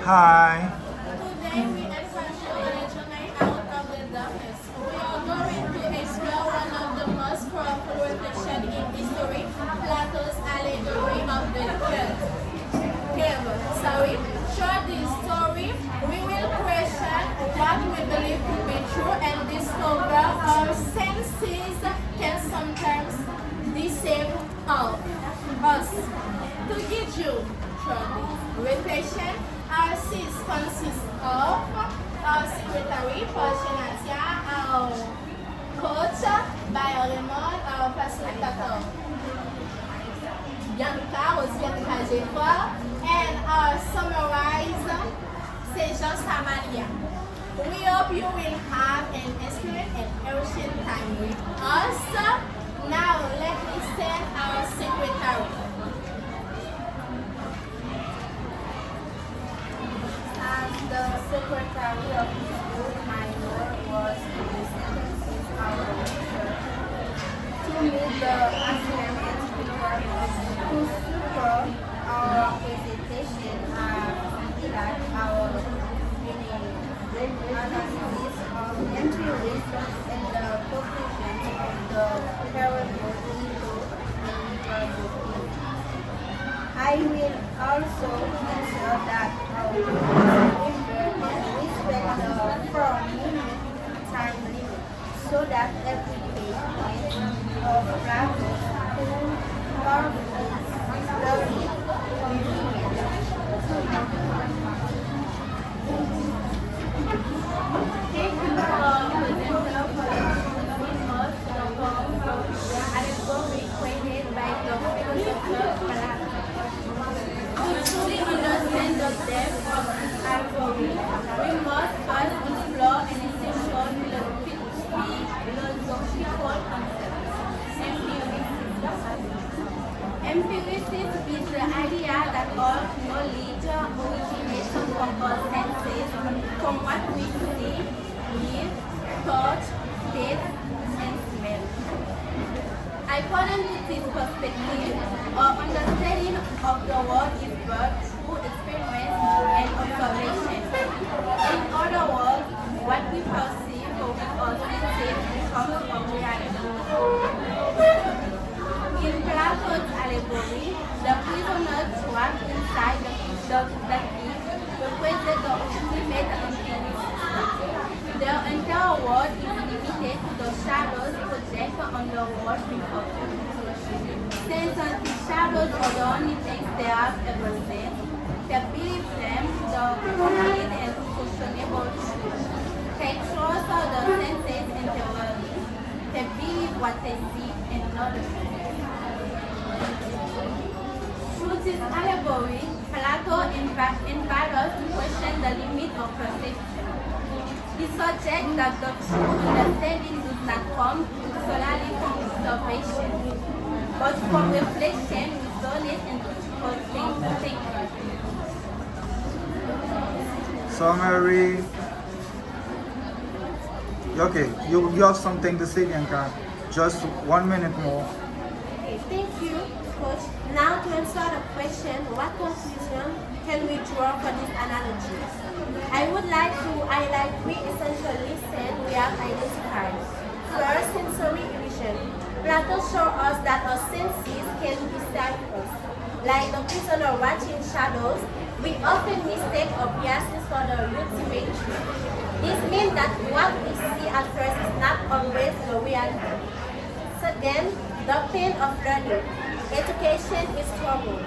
Hi. Today we encounter a journey out of the darkness. We are going to explore one of the most powerful reflections in history, Plato's allegory of the cave. Through this story, we will question what we believe to be true and discover our senses can sometimes deceive us. To guide you through this reflection, our seats consist of our secretary, Paul Chenatia, our coach, Bayer Raymond, our facilitator, Bianca, Rosiane Geoffroy, and our summarizer, Sejan Samaria. We hope you will have an excellent and enriching time with us. Now, let's listen our secretary. As the secretary of this group, my work was to synthesize our research to meet the assignment requirements to support our presentation and our analysis of entries and the conclusions of the parable into the book. I will also ensure that our remember and respect the 4-minute time limit so that every page of practice learning Thank you for presenter for the allegory created by the philosopher Plato. To truly understand the depth of this allegory, we must first explore an essential philosophical concept, empiricism is the idea that all knowledge originates from our senses, from what we see, hear, touch, taste, and smell. According to this perspective, our understanding of the world is brought through experience and observation. In other words, what we perceive with our senses comes from reality. In Plato's allegory, the prisoners trapped inside the cave represent the ultimate emptiness. The entire world is limited to the shadows projected on the wall before them. Since these shadows are the only things they have ever seen, they believe them the complete and unquestionable truth. They trust the senses entirely. They believe what they see and not the truth. Through this allegory, Plato invites us to question the limit of perception. He suggests that the true understanding does not come solely from observation, but from reflection with solid and critical thinking. Summary. Okay, you have something to say, Bianca. Just 1 minute more. Okay, thank you, Coach. Now to answer the question, what conclusion can we draw from this analogy? I would like to highlight 3 essential lessons we have identified. First, sensory illusion. Plato shows us that our senses can deceive us. Like the prisoner watching shadows, we often mistake appearances for the ultimate truth. This means that what we see at first is not always the reality. Second, the pain of learning. Education is trouble.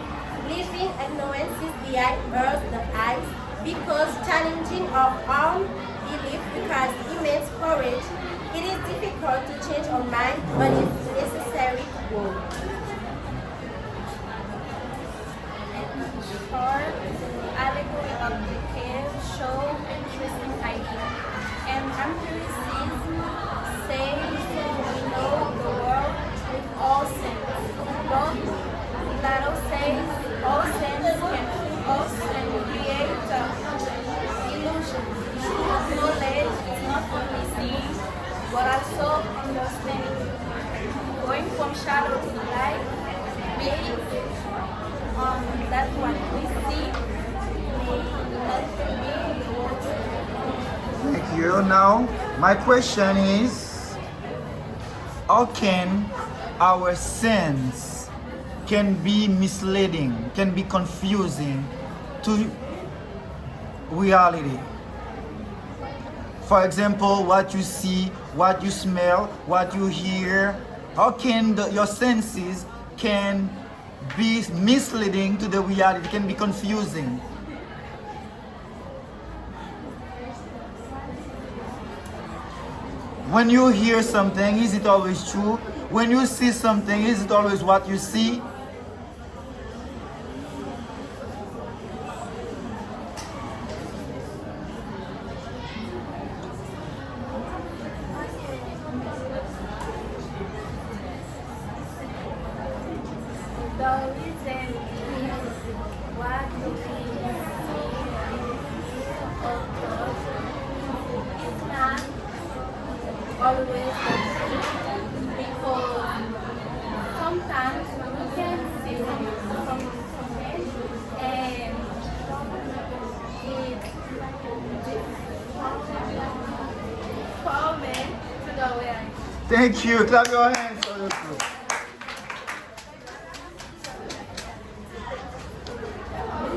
Leaving ignorances behind hurts the eyes because challenging our own belief requires immense courage. It is difficult to change our mind, but it's necessary to grow. Third, allegory of the cave show interesting idea. And empiricism says we know the world with all senses. But Plato says all senses can fool us and create illusion. Knowledge is not only seeing, but also understanding. Going from shadow to light means that what we see may not you. Now, my question is, how can our sense can be misleading, can be confusing to reality? For example, what you see, what you smell, what you hear, how can your senses can be misleading to the reality, can be confusing? When you hear something, is it always true? When you see something, is it always what you see? The reason is what we see or touch is not always the truth, because sometimes we can see something and it's foreign to the reality. Thank you. Clap your hands for yourself.